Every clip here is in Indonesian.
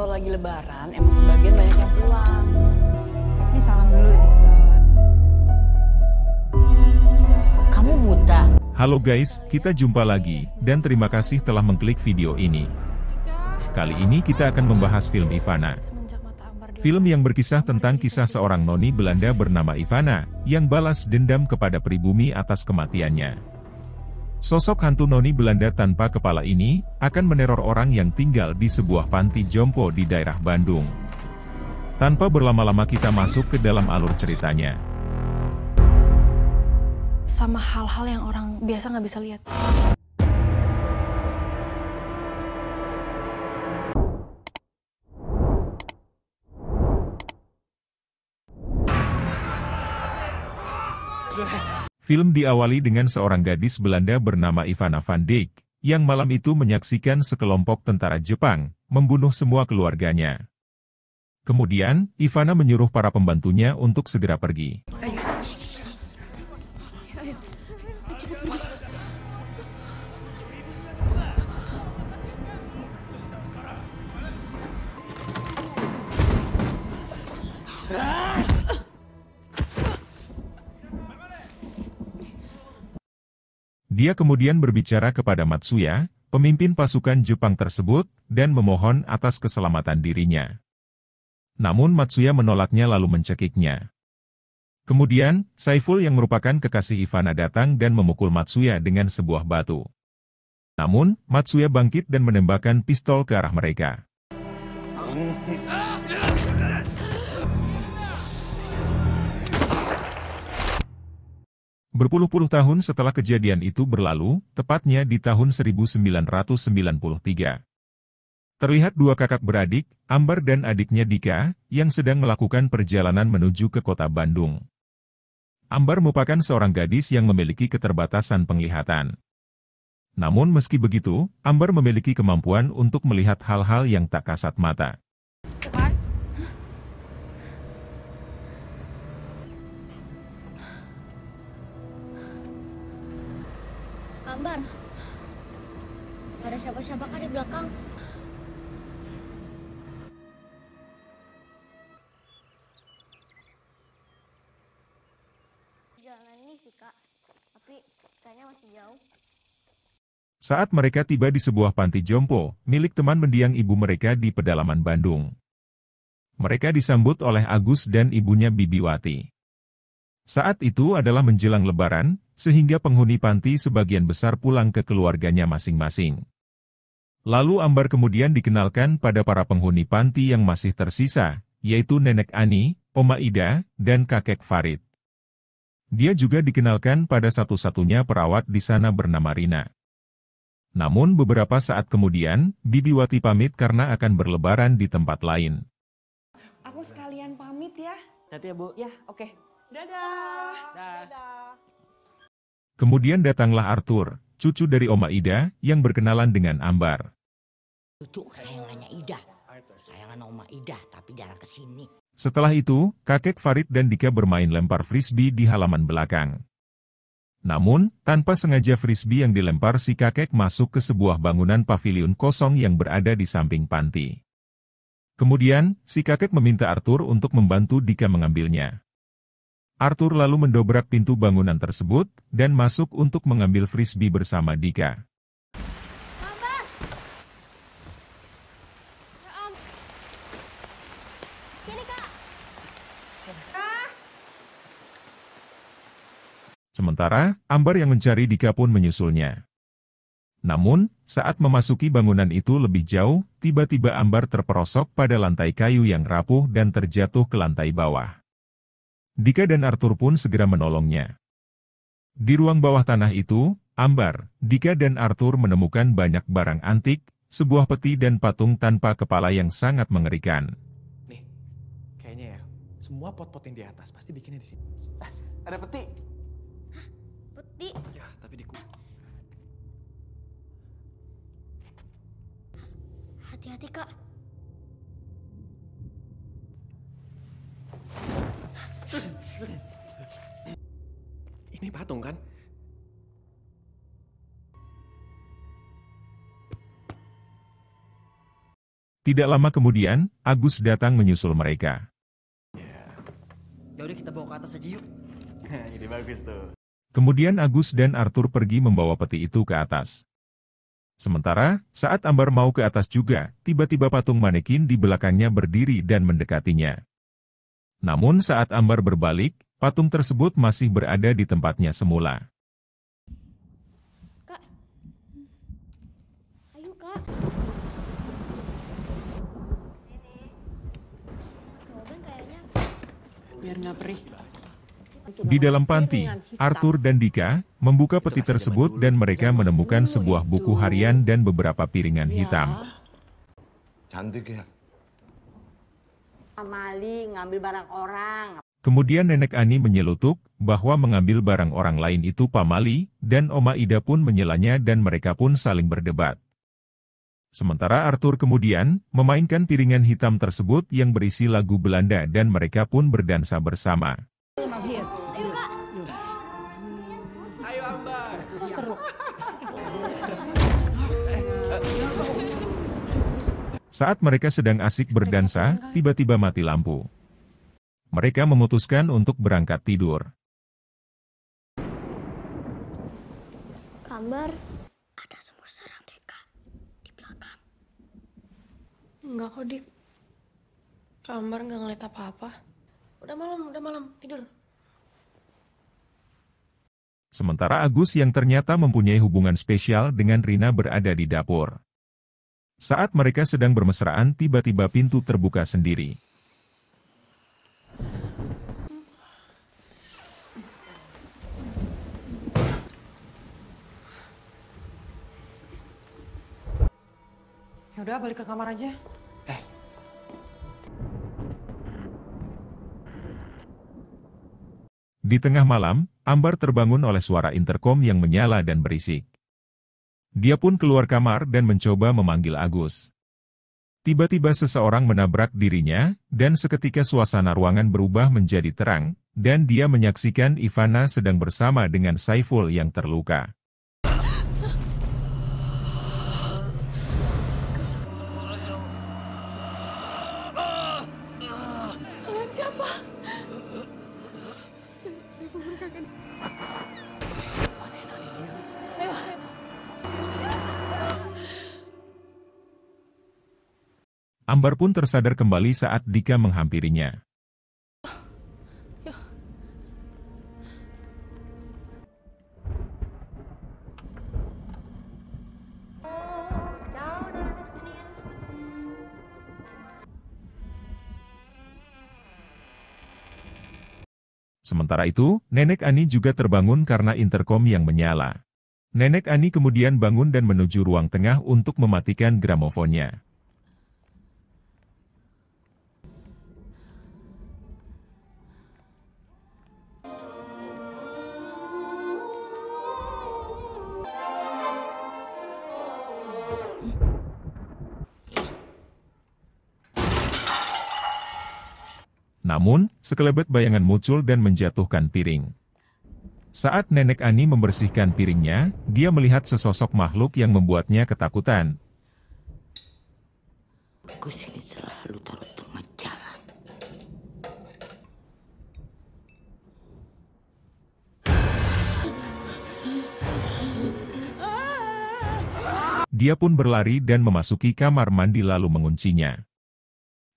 kalau lagi lebaran emang sebagian banyak yang pulang. Ini salam dulu itu. Kamu buta. Halo guys, kita jumpa lagi, dan terima kasih telah mengklik video ini. Kali ini kita akan membahas film Ivana. Film yang berkisah tentang kisah seorang noni Belanda bernama Ivana, yang balas dendam kepada pribumi atas kematiannya. Sosok hantu noni Belanda tanpa kepala ini, akan meneror orang yang tinggal di sebuah panti jompo di daerah Bandung. Tanpa berlama-lama kita masuk ke dalam alur ceritanya. Sama hal-hal yang orang biasa nggak bisa lihat. Film diawali dengan seorang gadis Belanda bernama Ivana van Dijk, yang malam itu menyaksikan sekelompok tentara Jepang, membunuh semua keluarganya. Kemudian, Ivana menyuruh para pembantunya untuk segera pergi. Dia kemudian berbicara kepada Matsuya, pemimpin pasukan Jepang tersebut, dan memohon atas keselamatan dirinya. Namun Matsuya menolaknya lalu mencekiknya. Kemudian, Saiful yang merupakan kekasih Ivana datang dan memukul Matsuya dengan sebuah batu. Namun, Matsuya bangkit dan menembakkan pistol ke arah mereka. Berpuluh-puluh tahun setelah kejadian itu berlalu, tepatnya di tahun 1993. Terlihat dua kakak beradik, Ambar dan adiknya Dika, yang sedang melakukan perjalanan menuju ke kota Bandung. Ambar merupakan seorang gadis yang memiliki keterbatasan penglihatan. Namun meski begitu, Ambar memiliki kemampuan untuk melihat hal-hal yang tak kasat mata. Ambar, ada siapa-siapa kan di belakang? Jalan ini sih kak, tapi kayaknya masih jauh. Saat mereka tiba di sebuah panti jompo, milik teman mendiang ibu mereka di pedalaman Bandung. Mereka disambut oleh Agus dan ibunya Bibiwati. Saat itu adalah menjelang Lebaran, sehingga penghuni panti sebagian besar pulang ke keluarganya masing-masing. Lalu Ambar kemudian dikenalkan pada para penghuni panti yang masih tersisa, yaitu Nenek Ani, Oma Ida, dan Kakek Farid. Dia juga dikenalkan pada satu-satunya perawat di sana bernama Rina. Namun beberapa saat kemudian, Bibiwati pamit karena akan berlebaran di tempat lain. Aku sekalian pamit ya. Hati ya Bu. Ya, oke. Dadah. Dah. Kemudian datanglah Arthur, cucu dari Oma Ida, yang berkenalan dengan Ambar. Cucu kesayangannya Ida. Kesayangan Oma Ida, tapi jarang kesini. Setelah itu, kakek Farid dan Dika bermain lempar frisbee di halaman belakang. Namun, tanpa sengaja frisbee yang dilempar si kakek masuk ke sebuah bangunan pavilion kosong yang berada di samping panti. Kemudian, si kakek meminta Arthur untuk membantu Dika mengambilnya. Arthur lalu mendobrak pintu bangunan tersebut, dan masuk untuk mengambil frisbee bersama Dika. Sini kak. Sementara, Ambar yang mencari Dika pun menyusulnya. Namun, saat memasuki bangunan itu lebih jauh, tiba-tiba Ambar terperosok pada lantai kayu yang rapuh dan terjatuh ke lantai bawah. Dika dan Arthur pun segera menolongnya. Di ruang bawah tanah itu, Ambar, Dika dan Arthur menemukan banyak barang antik, sebuah peti dan patung tanpa kepala yang sangat mengerikan. Nih, kayaknya ya, semua pot-pot yang di atas pasti bikinnya di sini. Ada peti. Peti. Ya, tapi Hati-hati kak. Ini patung kan? Tidak lama kemudian, Agus datang menyusul mereka. Yaudah kita bawa ke atas aja yuk. Ide bagus tuh. Kemudian Agus dan Arthur pergi membawa peti itu ke atas. Sementara, saat Ambar mau ke atas juga, tiba-tiba patung manekin di belakangnya berdiri dan mendekatinya. Namun saat Ambar berbalik, patung tersebut masih berada di tempatnya semula. Kak. Ayo, Kak. Kemudian kayaknya Biar nggak perih. Di dalam panti, Arthur dan Dika membuka peti tersebut dan mereka menemukan sebuah buku harian dan beberapa piringan hitam. Cantik ya. Mali ngambil barang orang. Kemudian Nenek Ani menyelutuk bahwa mengambil barang orang lain itu pamali, dan Oma Ida pun menyelanya dan mereka pun saling berdebat. Sementara Arthur kemudian memainkan piringan hitam tersebut yang berisi lagu Belanda dan mereka pun berdansa bersama. Ayo Kak. Ayo Ambar. Itu seru. Saat mereka sedang asik berdansa, tiba-tiba mati lampu. Mereka memutuskan untuk berangkat tidur. Kambar. Ada sumur serang Deka di belakang. Enggak kok, Dik. Kamar nggak ngeliat apa-apa. Udah malam, tidur. Sementara Agus yang ternyata mempunyai hubungan spesial dengan Rina berada di dapur. Saat mereka sedang bermesraan, tiba-tiba pintu terbuka sendiri. Yaudah balik ke kamar aja. Di tengah malam, Ambar terbangun oleh suara interkom yang menyala dan berisik. Dia pun keluar kamar dan mencoba memanggil Agus. Tiba-tiba seseorang menabrak dirinya, dan seketika suasana ruangan berubah menjadi terang, dan dia menyaksikan Ivana sedang bersama dengan Saiful yang terluka. Kalian siapa? Saya memberkakan. Ambar pun tersadar kembali saat Dika menghampirinya. Sementara itu, Nenek Ani juga terbangun karena interkom yang menyala. Nenek Ani kemudian bangun dan menuju ruang tengah untuk mematikan gramofonnya. Namun, sekelebat bayangan muncul dan menjatuhkan piring. Saat Nenek Ani membersihkan piringnya, dia melihat sesosok makhluk yang membuatnya ketakutan. Agus ini selalu taruh tengah jalan. Dia pun berlari dan memasuki kamar mandi lalu menguncinya.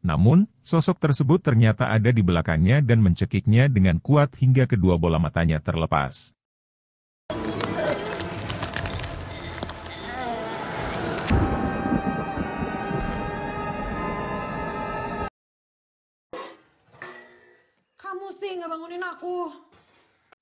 Namun, sosok tersebut ternyata ada di belakangnya dan mencekiknya dengan kuat hingga kedua bola matanya terlepas. Kamu sih nggak bangunin aku.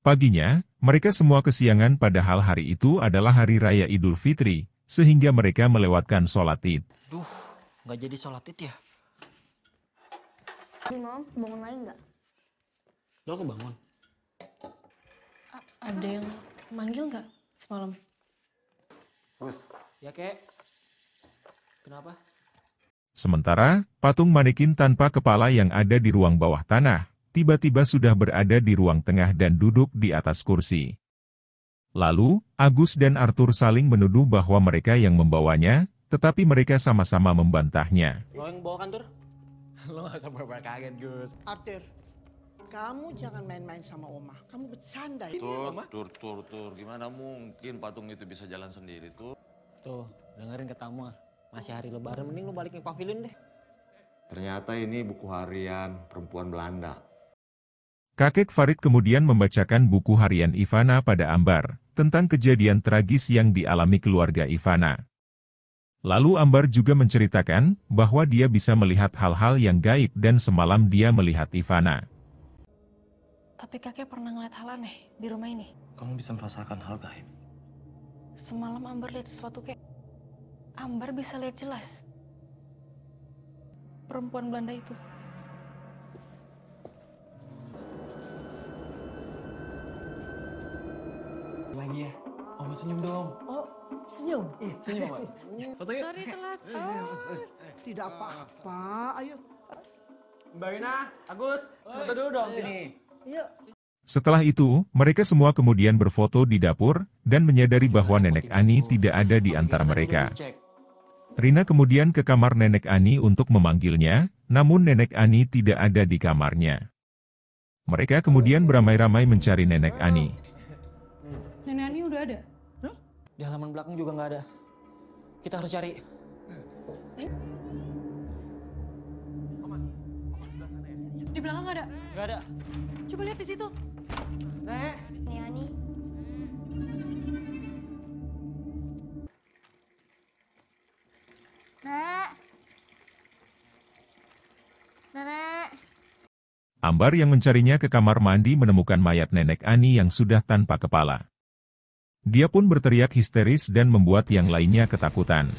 Paginya, mereka semua kesiangan padahal hari itu adalah hari raya Idul Fitri, sehingga mereka melewatkan sholat Id. Duh, nggak jadi sholat Id ya? Mom, bangun lagi nggak? Lo kebangun? Ada yang manggil nggak semalam? Ya kek. Kenapa? Sementara, patung manekin tanpa kepala yang ada di ruang bawah tanah, tiba-tiba sudah berada di ruang tengah dan duduk di atas kursi. Lalu, Agus dan Arthur saling menuduh bahwa mereka yang membawanya, tetapi mereka sama-sama membantahnya. Lo yang bawa kantor? Lo gak usah bawa kaget, Gus. Arthur, kamu jangan main-main sama Oma. Kamu bercanda. Tur. Gimana mungkin patung itu bisa jalan sendiri tuh? Tuh, dengerin kata Oma. Masih hari lebaran, mending lo balik ke pavilion deh. Ternyata ini buku harian perempuan Belanda. Kakek Farid kemudian membacakan buku harian Ivana pada Ambar, tentang kejadian tragis yang dialami keluarga Ivana. Lalu Ambar juga menceritakan bahwa dia bisa melihat hal-hal yang gaib dan semalam dia melihat Ivana. Tapi kakek pernah ngeliat hal aneh di rumah ini. Kamu bisa merasakan hal gaib? Semalam Ambar lihat sesuatu kayak... Ambar bisa lihat jelas. Perempuan Belanda itu. Lagi ya, Oma senyum dong. Oh, senyum. Senyum, Oma. Foto yuk. Sorry telat. Tidak apa-apa. Ayo. Mbak Wina, Agus, foto dulu dong sini. Yuk. Setelah itu, mereka semua kemudian berfoto di dapur, dan menyadari bahwa Nenek Ani tidak ada di antara mereka. Rina kemudian ke kamar Nenek Ani untuk memanggilnya, namun Nenek Ani tidak ada di kamarnya. Mereka kemudian beramai-ramai mencari Nenek Ani. Nenek Ani udah ada? Di halaman belakang juga nggak ada. Kita harus cari. Di belakang nggak ada? Nggak ada. Coba lihat di situ. Nek. Nih Ani. Nek. Nenek. Ambar yang mencarinya ke kamar mandi menemukan mayat Nenek Ani yang sudah tanpa kepala. Dia pun berteriak histeris dan membuat yang lainnya ketakutan.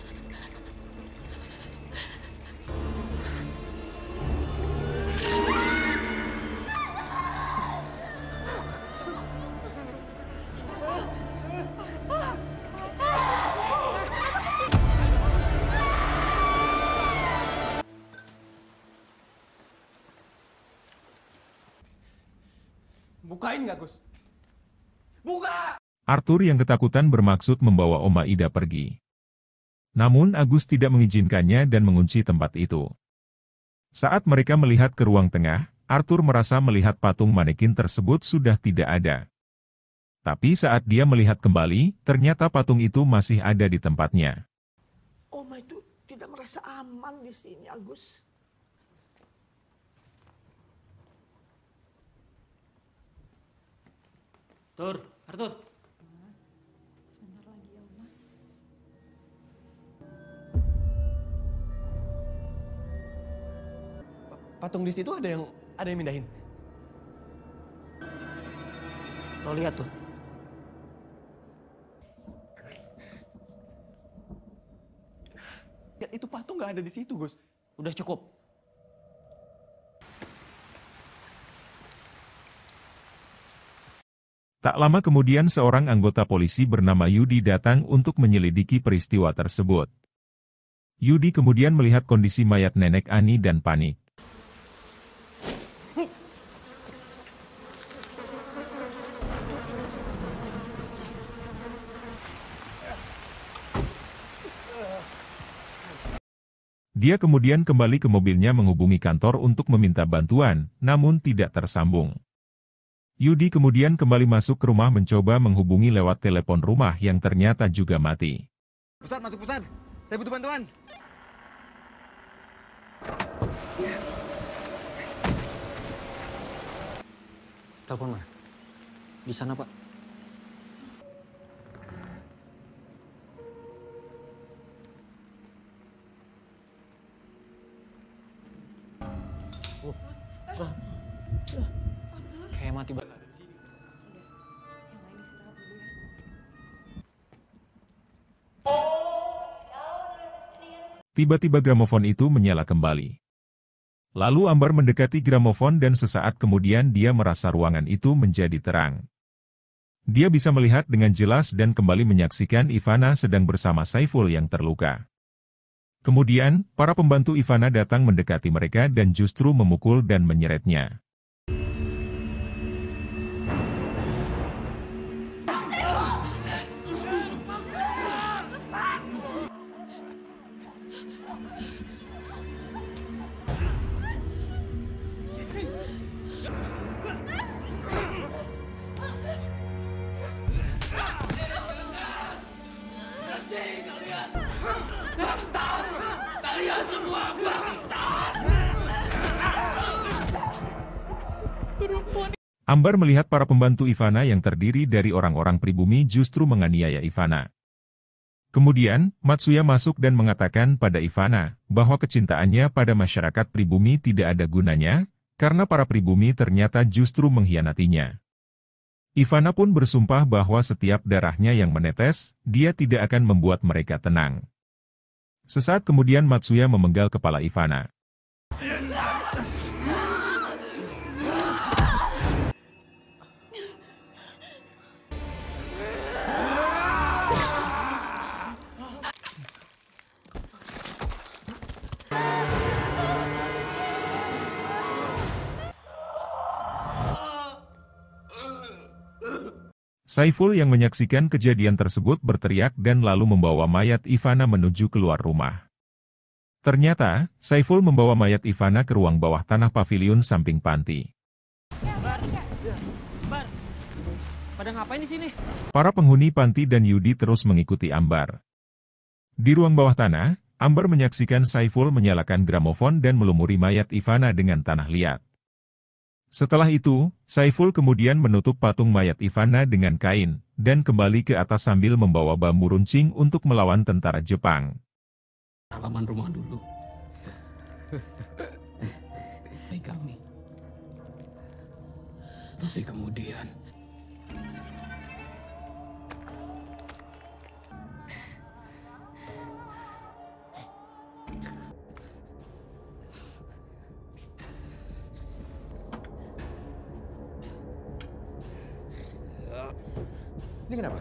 Bukain nggak, Gus? Buka! Arthur yang ketakutan bermaksud membawa Oma Ida pergi. Namun Agus tidak mengizinkannya dan mengunci tempat itu. Saat mereka melihat ke ruang tengah, Arthur merasa melihat patung manekin tersebut sudah tidak ada. Tapi saat dia melihat kembali, ternyata patung itu masih ada di tempatnya. Oma itu tidak merasa aman di sini, Agus. Arthur. Patung di situ ada yang mindahin. Lo lihat tuh. Ya, itu patung nggak ada di situ, Gus. Udah cukup. Tak lama kemudian seorang anggota polisi bernama Yudi datang untuk menyelidiki peristiwa tersebut. Yudi kemudian melihat kondisi mayat Nenek Ani dan panik. Dia kemudian kembali ke mobilnya menghubungi kantor untuk meminta bantuan, namun tidak tersambung. Yudi kemudian kembali masuk ke rumah mencoba menghubungi lewat telepon rumah yang ternyata juga mati. Pusat, masuk pusat. Saya butuh bantuan. Telepon mana? Di sana, Pak. Kayak mati banget. Tiba-tiba gramofon itu menyala kembali. Lalu Ambar mendekati gramofon dan sesaat kemudian dia merasa ruangan itu menjadi terang. Dia bisa melihat dengan jelas dan kembali menyaksikan Ivana sedang bersama Saiful yang terluka. Kemudian, para pembantu Ivana datang mendekati mereka dan justru memukul dan menyeretnya. Ambar melihat para pembantu Ivana yang terdiri dari orang-orang pribumi justru menganiaya Ivana. Kemudian, Matsuya masuk dan mengatakan pada Ivana bahwa kecintaannya pada masyarakat pribumi tidak ada gunanya, karena para pribumi ternyata justru mengkhianatinya. Ivana pun bersumpah bahwa setiap darahnya yang menetes, dia tidak akan membuat mereka tenang. Sesaat kemudian Matsuya memenggal kepala Ivana. Saiful yang menyaksikan kejadian tersebut berteriak dan lalu membawa mayat Ivana menuju keluar rumah. Ternyata, Saiful membawa mayat Ivana ke ruang bawah tanah pavilion samping panti. Ambar, pada ngapain di sini? Para penghuni panti dan Yudi terus mengikuti Ambar. Di ruang bawah tanah, Ambar menyaksikan Saiful menyalakan gramofon dan melumuri mayat Ivana dengan tanah liat. Setelah itu, Saiful kemudian menutup patung mayat Ivana dengan kain, dan kembali ke atas sambil membawa bambu runcing untuk melawan tentara Jepang. Halaman rumah dulu. Baik kami. Tapi kemudian... Ini kenapa?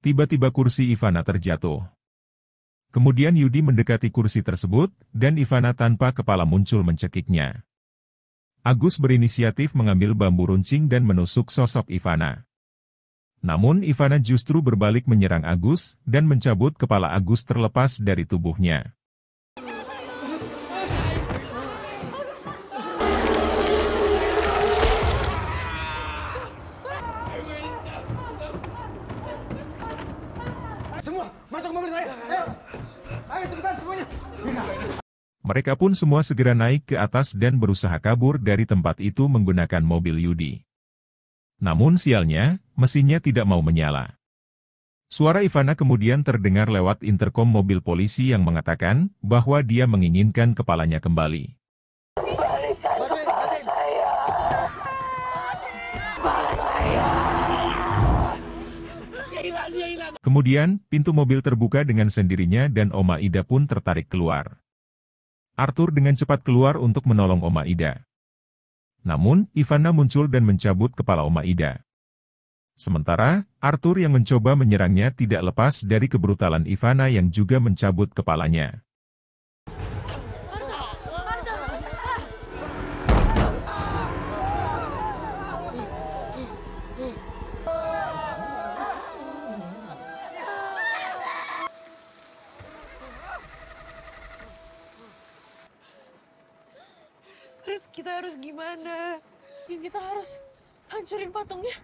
Tiba-tiba kursi Ivana terjatuh. Kemudian Yudi mendekati kursi tersebut, dan Ivana tanpa kepala muncul mencekiknya. Agus berinisiatif mengambil bambu runcing dan menusuk sosok Ivana. Namun Ivana justru berbalik menyerang Agus, dan mencabut kepala Agus terlepas dari tubuhnya. Semua, masuk mobil saya! Ayo! Ayo cepetan semuanya! Mereka pun semua segera naik ke atas dan berusaha kabur dari tempat itu menggunakan mobil Yudi. Namun sialnya, mesinnya tidak mau menyala. Suara Ivana kemudian terdengar lewat interkom mobil polisi yang mengatakan bahwa dia menginginkan kepalanya kembali. Kemudian, pintu mobil terbuka dengan sendirinya dan Oma Ida pun tertarik keluar. Arthur dengan cepat keluar untuk menolong Oma Ida. Namun, Ivana muncul dan mencabut kepala Oma Ida. Sementara, Arthur yang mencoba menyerangnya tidak lepas dari kebrutalan Ivana yang juga mencabut kepalanya. Terus kita harus gimana? Kita harus hancurin patungnya.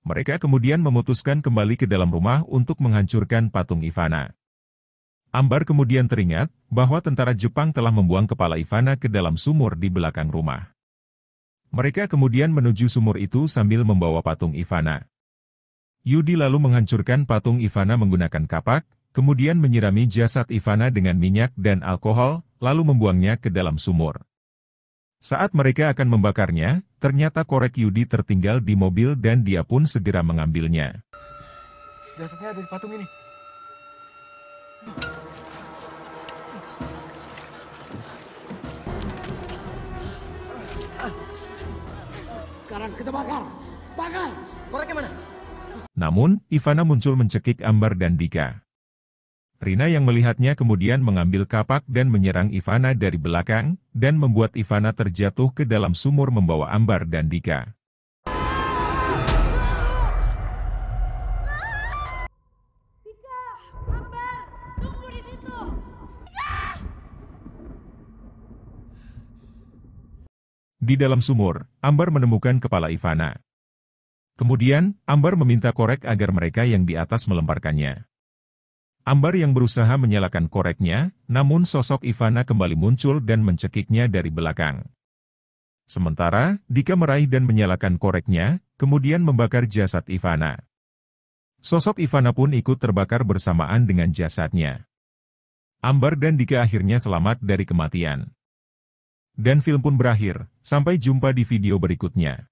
Mereka kemudian memutuskan kembali ke dalam rumah untuk menghancurkan patung Ivana. Ambar kemudian teringat bahwa tentara Jepang telah membuang kepala Ivana ke dalam sumur di belakang rumah. Mereka kemudian menuju sumur itu sambil membawa patung Ivana. Yudi lalu menghancurkan patung Ivana menggunakan kapak, kemudian menyirami jasad Ivana dengan minyak dan alkohol, lalu membuangnya ke dalam sumur. Saat mereka akan membakarnya, ternyata korek Yudi tertinggal di mobil dan dia pun segera mengambilnya. Jasadnya ada di patung ini. Sekarang kita bakar. Bakar! Koreknya mana? Namun, Ivana muncul mencekik Ambar dan Dika. Rina yang melihatnya kemudian mengambil kapak dan menyerang Ivana dari belakang, dan membuat Ivana terjatuh ke dalam sumur membawa Ambar dan Dika. Dika, Ambar, tunggu di situ. Dika! Di dalam sumur, Ambar menemukan kepala Ivana. Kemudian, Ambar meminta korek agar mereka yang di atas melemparkannya. Ambar yang berusaha menyalakan koreknya, namun sosok Ivana kembali muncul dan mencekiknya dari belakang. Sementara, Dika meraih dan menyalakan koreknya, kemudian membakar jasad Ivana. Sosok Ivana pun ikut terbakar bersamaan dengan jasadnya. Ambar dan Dika akhirnya selamat dari kematian. Dan film pun berakhir, sampai jumpa di video berikutnya.